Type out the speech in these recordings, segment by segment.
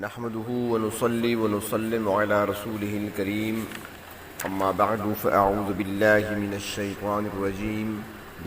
نحمده ونصلي ونسلم على رسوله الكريم أما بعد فأعوذ بالله من الشيطان الرجيم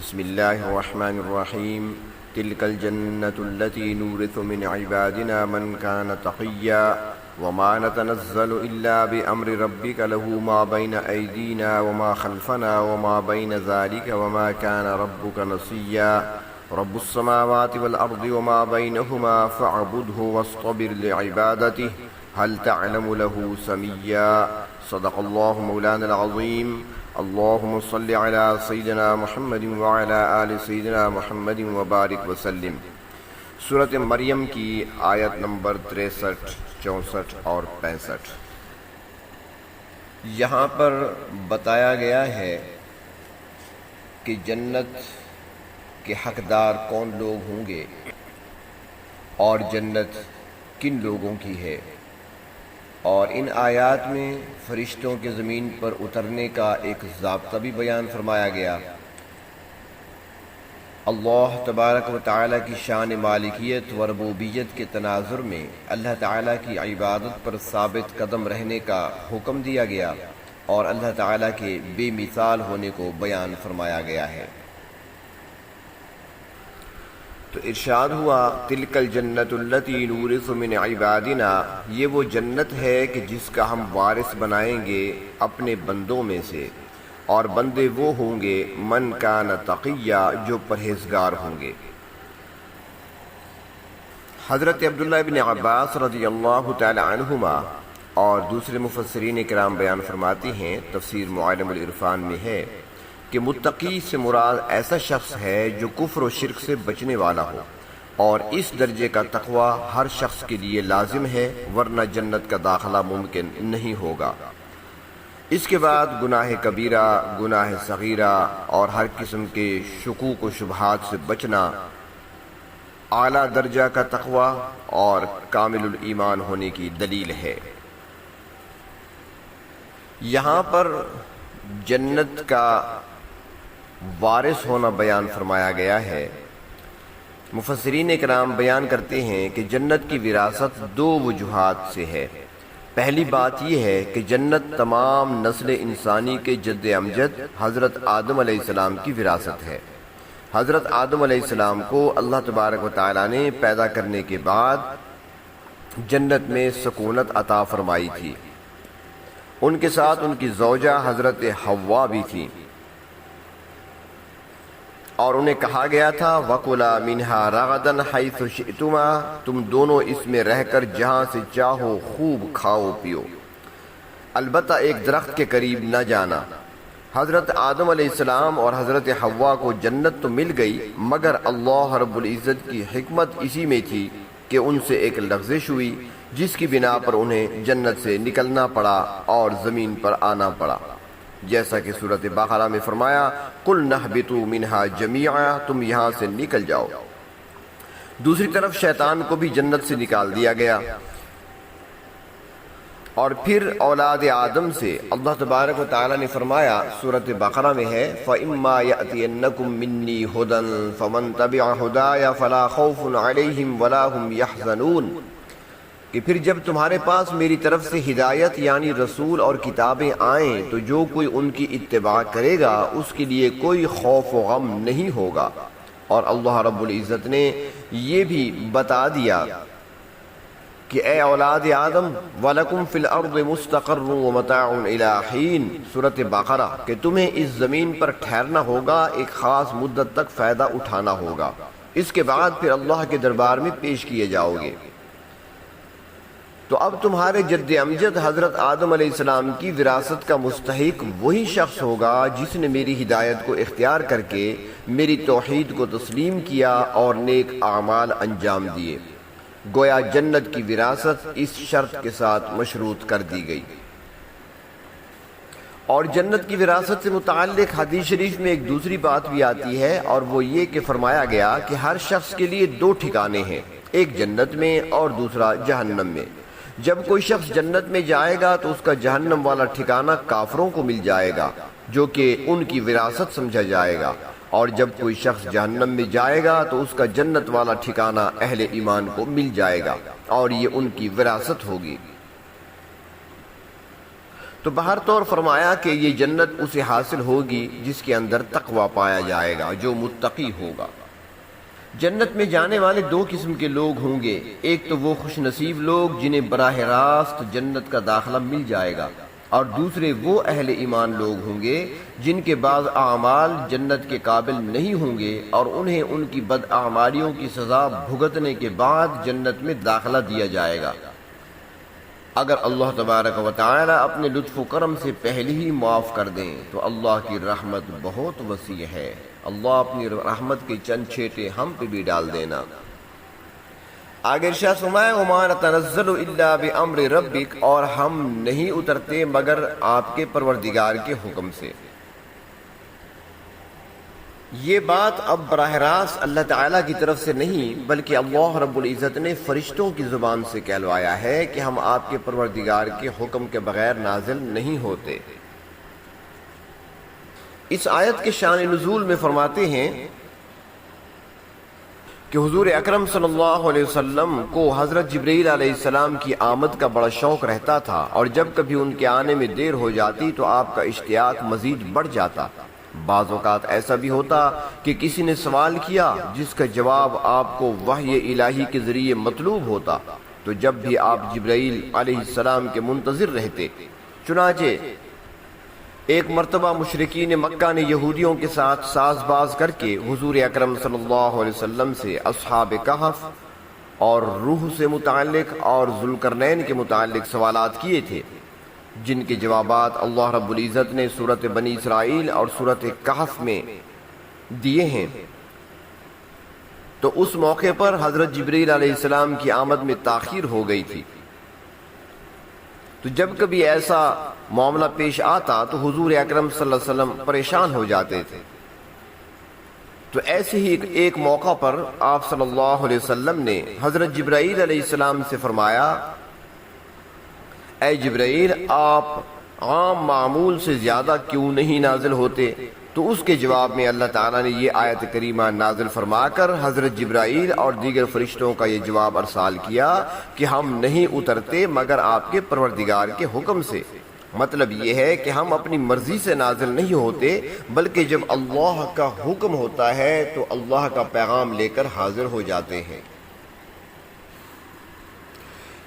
بسم الله الرحمن الرحيم تلك الجنة التي نورث من عبادنا من كان تقيا وما نتنزل إلا بأمر ربك له ما بين أيدينا وما خلفنا وما بين ذلك وما كان ربك نسيا رب السماوات والأرض وما بينهما فاعبده واصطبر لعبادته هل تعلم له سميا صدق الله مولانا العظيم اللهم صل على سيدنا محمد وعلى آل سيدنا محمد وبارك وسلم۔ سورۃ مریم کی آیت نمبر 63، 64 اور 65۔ یہاں پر بتایا گیا ہے کہ جنت کے حقدار کون لوگ ہوں گے اور جنت کن لوگوں کی ہے، اور ان آیات میں فرشتوں کے زمین پر اترنے کا ایک ضابطہ بھی بیان فرمایا گیا۔ اللہ تبارک و تعالیٰ کی شان مالکیت و ربوبیت کے تناظر میں اللہ تعالیٰ کی عبادت پر ثابت قدم رہنے کا حکم دیا گیا اور اللہ تعالیٰ کے بے مثال ہونے کو بیان فرمایا گیا ہے۔ تو ارشاد ہوا تلک الجنت التی نورث من عبادنا، یہ وہ جنت ہے کہ جس کا ہم وارث بنائیں گے اپنے بندوں میں سے، اور بندے وہ ہوں گے من کان تقیا، جو پرہیزگار ہوں گے۔ حضرت عبداللہ بن عباس رضی اللہ تعالی عنہما اور دوسرے مفسرین کرام بیان فرماتے ہیں، تفسیر معالم العرفان میں ہے کہ متقی سے مراد ایسا شخص ہے جو کفر و شرک سے بچنے والا ہو، اور اس درجے کا تقوی ہر شخص کے لیے لازم ہے، ورنہ جنت کا داخلہ ممکن نہیں ہوگا۔ اس کے بعد گناہ کبیرہ، گناہ صغیرہ اور ہر قسم کے شکوک و شبہات سے بچنا اعلیٰ درجہ کا تقوی اور کامل الایمان ہونے کی دلیل ہے۔ یہاں پر جنت کا وارث ہونا بیان فرمایا گیا ہے۔ مفسرین کرام بیان کرتے ہیں کہ جنت کی وراثت دو وجوہات سے ہے۔ پہلی بات یہ ہے کہ جنت تمام نسل انسانی کے جد امجد حضرت آدم علیہ السلام کی وراثت ہے۔ حضرت آدم علیہ السلام کو اللہ تبارک و تعالیٰ نے پیدا کرنے کے بعد جنت میں سکونت عطا فرمائی تھی۔ ان کے ساتھ ان کی زوجہ حضرت حوا بھی تھی، اور انہیں کہا گیا تھا وَكُلَا مِنْهَا رَغَدًا حَيْثُ شِئْتُمَا، تم دونوں اس میں رہ کر جہاں سے چاہو خوب کھاؤ پیو، البتہ ایک درخت کے قریب نہ جانا۔ حضرت آدم علیہ السلام اور حضرت حوا کو جنت تو مل گئی، مگر اللہ رب العزت کی حکمت اسی میں تھی کہ ان سے ایک لغزش ہوئی، جس کی بنا پر انہیں جنت سے نکلنا پڑا اور زمین پر آنا پڑا، جیسا کہ سورۃ بقرہ میں فرمایا قُلْ نَهْبِطُوا مِنْهَا جَمِيعًا، تم یہاں سے نکل جاؤ۔ دوسری طرف شیطان کو بھی جنت سے نکال دیا گیا، اور پھر اولاد آدم سے اللہ تبارک و تعالیٰ نے فرمایا، سورۃ بقرہ میں ہے فَإِمَّا يَأْتِيَنَّكُم مِّنِّي هُدًى فَمَن تَبِعَ هُدَايَ فَلَا خَوْفٌ عَلَيْهِمْ وَلَا هُمْ يَحْزَنُونَ، کہ پھر جب تمہارے پاس میری طرف سے ہدایت یعنی رسول اور کتابیں آئیں تو جو کوئی ان کی اتباع کرے گا اس کے لیے کوئی خوف و غم نہیں ہوگا۔ اور اللہ رب العزت نے یہ بھی بتا دیا کہ اے اولاد آدم وَلَكُمْ فِي الْأَرْضِ مُسْتَقَرٌّ وَمَتَاعٌ إِلَىٰ حِينٍ، سورۃ بقرہ، کہ تمہیں اس زمین پر ٹھہرنا ہوگا، ایک خاص مدت تک فائدہ اٹھانا ہوگا، اس کے بعد پھر اللہ کے دربار میں پیش کیے جاؤ گے۔ تو اب تمہارے جد امجد حضرت آدم علیہ السلام کی وراثت کا مستحق وہی شخص ہوگا جس نے میری ہدایت کو اختیار کر کے میری توحید کو تسلیم کیا اور نیک اعمال انجام دیے۔ گویا جنت کی وراثت اس شرط کے ساتھ مشروط کر دی گئی۔ اور جنت کی وراثت سے متعلق حدیث شریف میں ایک دوسری بات بھی آتی ہے، اور وہ یہ کہ فرمایا گیا کہ ہر شخص کے لیے دو ٹھکانے ہیں، ایک جنت میں اور دوسرا جہنم میں۔ جب کوئی شخص جنت میں جائے گا تو اس کا جہنم والا ٹھکانہ کافروں کو مل جائے گا، جو کہ ان کی وراثت سمجھا جائے گا، اور جب کوئی شخص جہنم میں جائے گا تو اس کا جنت والا ٹھکانہ اہل ایمان کو مل جائے گا۔ اور یہ ان کی وراثت ہوگی۔ تو بہر طور فرمایا کہ یہ جنت اسے حاصل ہوگی جس کے اندر تقوی پایا جائے گا، جو متقی ہوگا۔ جنت میں جانے والے دو قسم کے لوگ ہوں گے، ایک تو وہ خوش نصیب لوگ جنہیں براہ راست جنت کا داخلہ مل جائے گا، اور دوسرے وہ اہل ایمان لوگ ہوں گے جن کے بعض اعمال جنت کے قابل نہیں ہوں گے اور انہیں ان کی بداعمالیوں کی سزا بھگتنے کے بعد جنت میں داخلہ دیا جائے گا۔ اگر اللہ تبارک و تعالی اپنے لطف و کرم سے پہلے ہی معاف کر دیں تو اللہ کی رحمت بہت وسیع ہے۔ اللہ اپنی رحمت کے چند چھیٹے ہم پہ بھی ڈال دینا۔ آگے ارشاد فرمایا وَمَا نَتَنَزَّلُ إِلَّا بِأَمْرِ رَبِّكَ، اور ہم نہیں اترتے مگر آپ کے پروردگار کے حکم سے۔ یہ بات اب براہ راست اللہ تعالیٰ کی طرف سے نہیں بلکہ اللہ رب العزت نے فرشتوں کی زبان سے کہلوایا ہے کہ ہم آپ کے پروردگار کے حکم کے بغیر نازل نہیں ہوتے۔ اس آیت کے شان نزول میں فرماتے ہیں کہ حضور اکرم صلی اللہ علیہ وسلم کو حضرت جبرائیل علیہ السلام کی آمد کا بڑا شوق رہتا تھا، اور جب کبھی ان کے آنے میں دیر ہو جاتی تو آپ کا اشتیاق مزید بڑھ جاتا۔ بعض اوقات ایسا بھی ہوتا کہ کسی نے سوال کیا جس کا جواب آپ کو وحی الہی کے ذریعے مطلوب ہوتا، تو جب بھی آپ جبرائیل علیہ السلام کے منتظر رہتے۔ چنانچہ ایک مرتبہ مشرکین مکہ نے یہودیوں کے ساتھ ساز باز کر کے حضور اکرم صلی اللہ علیہ وسلم سے اصحاب کہف اور روح سے متعلق اور ذوالقرنین کے متعلق سوالات کیے تھے، جن کے جوابات اللہ رب العزت نے سورۃ بنی اسرائیل اور سورۃ کہف میں دیے ہیں۔ تو اس موقع پر حضرت جبرائیل علیہ السلام کی آمد میں تاخیر ہو گئی تھی۔ تو جب کبھی ایسا معاملہ پیش آتا تو حضور اکرم صلی اللہ علیہ وسلم پریشان ہو جاتے تھے۔ تو ایسے ہی ایک موقع پر آپ صلی اللہ علیہ وسلم نے حضرت جبرائیل علیہ السلام سے فرمایا اے جبرائیل، آپ عام معمول سے زیادہ کیوں نہیں نازل ہوتے؟ تو اس کے جواب میں اللہ تعالیٰ نے یہ آیت کریمہ نازل فرما کر حضرت جبرائیل اور دیگر فرشتوں کا یہ جواب ارسال کیا کہ ہم نہیں اترتے مگر آپ کے پروردگار کے حکم سے۔ مطلب یہ ہے کہ ہم اپنی مرضی سے نازل نہیں ہوتے بلکہ جب اللہ کا حکم ہوتا ہے تو اللہ کا پیغام لے کر حاضر ہو جاتے ہیں۔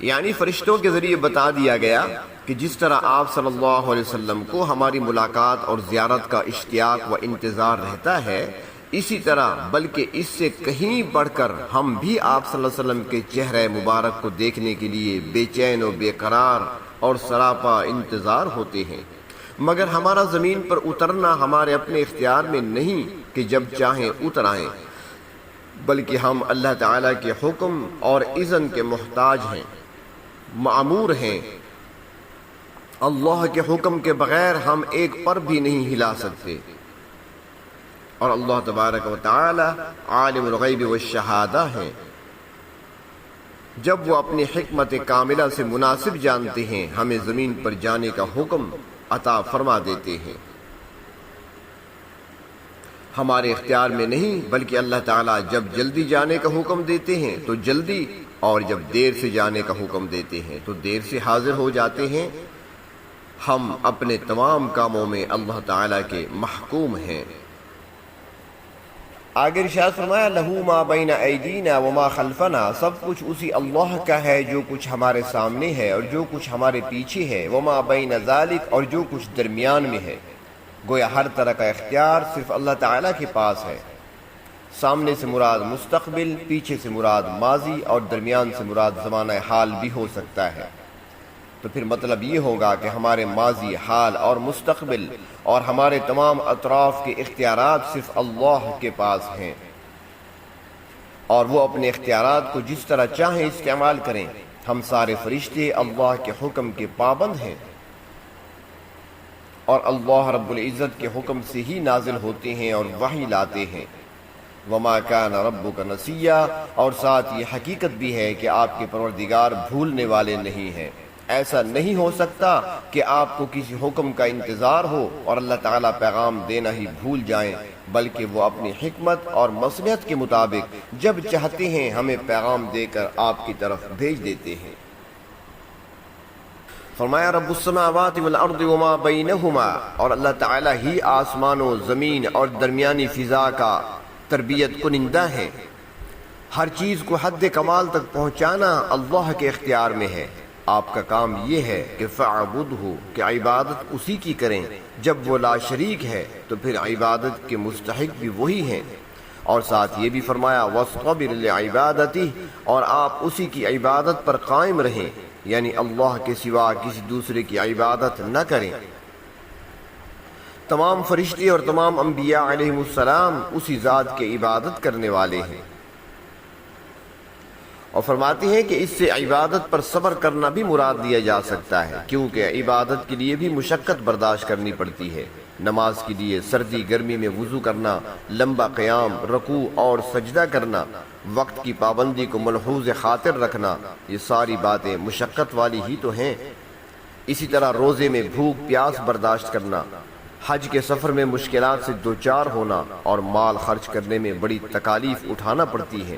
یعنی فرشتوں کے ذریعے بتا دیا گیا کہ جس طرح آپ صلی اللہ علیہ وسلم کو ہماری ملاقات اور زیارت کا اشتیاق و انتظار رہتا ہے، اسی طرح بلکہ اس سے کہیں بڑھ کر ہم بھی آپ صلی اللہ علیہ وسلم کے چہرہ مبارک کو دیکھنے کے لیے بے چین و بے قرار اور سراپا انتظار ہوتے ہیں، مگر ہمارا زمین پر اترنا ہمارے اپنے اختیار میں نہیں کہ جب چاہیں اتر آئیں، بلکہ ہم اللہ تعالیٰ کے حکم اور اذن کے محتاج ہیں، مأمور ہیں۔ اللہ کے حکم کے بغیر ہم ایک پر بھی نہیں ہلا سکتے، اور اللہ تبارک و تعالی عالم الغیب والشہادہ ہیں۔ جب وہ اپنی حکمت کاملہ سے مناسب جانتے ہیں ہمیں زمین پر جانے کا حکم عطا فرما دیتے ہیں، ہمارے اختیار میں نہیں بلکہ اللہ تعالیٰ جب جلدی جانے کا حکم دیتے ہیں تو جلدی، اور جب دیر سے جانے کا حکم دیتے ہیں تو دیر سے حاضر ہو جاتے ہیں۔ ہم اپنے تمام کاموں میں اللہ تعالیٰ کے محکوم ہیں۔ آگے ارشاد فرمایا لہو ما بین ایدینا وما خلفنا، سب کچھ اسی اللہ کا ہے، جو کچھ ہمارے سامنے ہے اور جو کچھ ہمارے پیچھے ہے، وما بین ذالک، اور جو کچھ درمیان میں ہے۔ گویا ہر طرح کا اختیار صرف اللہ تعالیٰ کے پاس ہے۔ سامنے سے مراد مستقبل، پیچھے سے مراد ماضی، اور درمیان سے مراد زمانہ حال بھی ہو سکتا ہے۔ تو پھر مطلب یہ ہوگا کہ ہمارے ماضی، حال اور مستقبل اور ہمارے تمام اطراف کے اختیارات صرف اللہ کے پاس ہیں، اور وہ اپنے اختیارات کو جس طرح چاہیں استعمال کریں۔ ہم سارے فرشتے اللہ کے حکم کے پابند ہیں، اور اللہ رب العزت کے حکم سے ہی نازل ہوتے ہیں اور وحی لاتے ہیں۔ وما کان ربک نسیا، اور ساتھ یہ حقیقت بھی ہے کہ آپ کے پروردگار بھولنے والے نہیں ہیں۔ ایسا نہیں ہو سکتا کہ آپ کو کسی حکم کا انتظار ہو اور اللہ تعالیٰ پیغام دینا ہی بھول جائیں، بلکہ وہ اپنی حکمت اور مصلحت کے مطابق جب چاہتے ہیں ہمیں پیغام دے کر آپ کی طرف بھیج دیتے ہیں۔ فرمایا رب السماوات والارض وما بینہما، اور اللہ تعالیٰ ہی آسمان و زمین اور درمیانی فضا کا تربیت کنندہ ہے۔ ہر چیز کو حد کمال تک پہنچانا اللہ کے اختیار میں ہے۔ آپ کا کام یہ ہے کہ فَاعْبُدْهُ، کہ عبادت اسی کی کریں۔ جب وہ لا شریک ہے تو پھر عبادت کے مستحق بھی وہی ہیں۔ اور ساتھ یہ بھی فرمایا وَاصْطَبِرْ لِعِبَادَتِهِ، اور آپ اسی کی عبادت پر قائم رہیں، یعنی اللہ کے سوا کسی دوسرے کی عبادت نہ کریں۔ تمام فرشتے اور تمام انبیاء علیہم السلام اسی ذات کے عبادت کرنے والے ہیں۔ اور فرماتے ہیں کہ اس سے عبادت پر صبر کرنا بھی مراد لیا جا سکتا ہے، کیونکہ عبادت کے لیے بھی مشقت برداشت کرنی پڑتی ہے۔ نماز کے لیے سردی گرمی میں وضو کرنا، لمبا قیام، رکوع اور سجدہ کرنا، وقت کی پابندی کو ملحوظ خاطر رکھنا، یہ ساری باتیں مشقت والی ہی تو ہیں۔ اسی طرح روزے میں بھوک پیاس برداشت کرنا، حج کے سفر میں مشکلات سے دوچار ہونا اور مال خرچ کرنے میں بڑی تکالیف اٹھانا پڑتی ہے،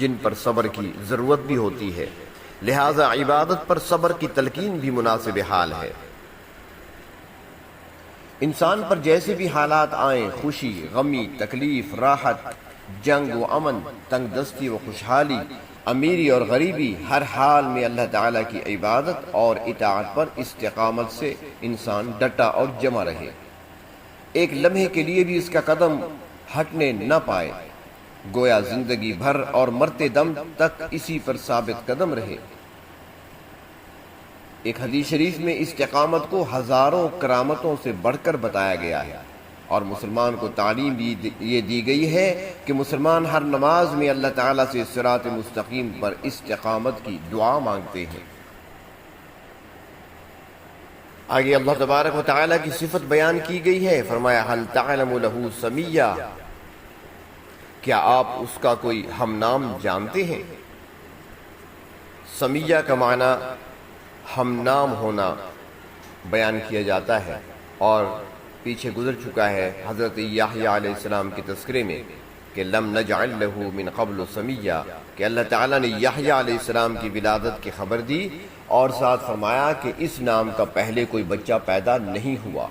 جن پر صبر کی ضرورت بھی ہوتی ہے۔ لہذا عبادت پر صبر کی تلقین بھی مناسب حال ہے۔ انسان پر جیسے بھی حالات آئیں، خوشی، غمی، تکلیف، راحت، جنگ و امن، تنگ دستی و خوشحالی، امیری اور غریبی، ہر حال میں اللہ تعالیٰ کی عبادت اور اطاعت پر استقامت سے انسان ڈٹا اور جمع رہے، ایک لمحے کے لیے بھی اس کا قدم ہٹنے نہ پائے، گویا زندگی بھر اور مرتے دم تک اسی پر ثابت قدم رہے۔ ایک حدیث شریف میں استقامت کو ہزاروں کرامتوں سے بڑھ کر بتایا گیا ہے، اور مسلمان کو تعلیم بھی یہ دی گئی ہے کہ مسلمان ہر نماز میں اللہ تعالیٰ سے صراط مستقیم پر استقامت کی دعا مانگتے ہیں۔ آگے اللہ تبارک و تعالیٰ کی صفت بیان کی گئی ہے، فرمایا هل تعلم له سمیہ، کیا آپ اس کا کوئی ہم نام جانتے ہیں؟ سمیہ کا معنی ہم نام ہونا بیان کیا جاتا ہے، اور پیچھے گزر چکا ہے حضرت یحییٰ علیہ السلام کے تذکرے میں کہ لم نجعل له من قبل سمیہ، کہ اللہ تعالیٰ نے یحییٰ علیہ السلام کی ولادت کی خبر دی اور ساتھ فرمایا کہ اس نام کا پہلے کوئی بچہ پیدا نہیں ہوا۔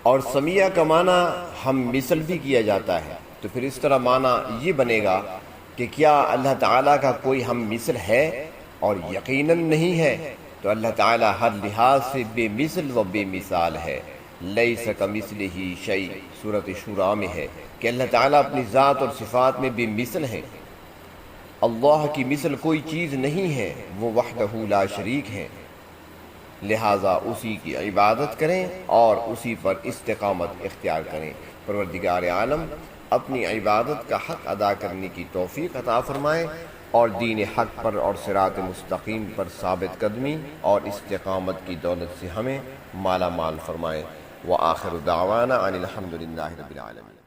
اور سمیہ کا معنی ہم مثل بھی کیا جاتا ہے، تو پھر اس طرح معنی یہ بنے گا کہ کیا اللہ تعالیٰ کا کوئی ہم مثل ہے؟ اور یقیناً نہیں ہے، تو اللہ تعالیٰ ہر لحاظ سے بے مثل و بے مثال ہے۔ لیس کمثلہ شیء، سورۃ شورى میں ہے کہ اللہ تعالیٰ اپنی ذات اور صفات میں بے مثل ہیں۔ اللہ کی مثل کوئی چیز نہیں ہے، وہ وحدہ لا شریک ہے، لہٰذا اسی کی عبادت کریں اور اسی پر استقامت اختیار کریں۔ پروردگار عالم اپنی عبادت کا حق ادا کرنے کی توفیق عطا فرمائے اور دین حق پر اور صراط مستقیم پر ثابت قدمی اور استقامت کی دولت سے ہمیں مالا مال فرمائے۔ وآخر دعوانا ان الحمد للہ رب العالمین۔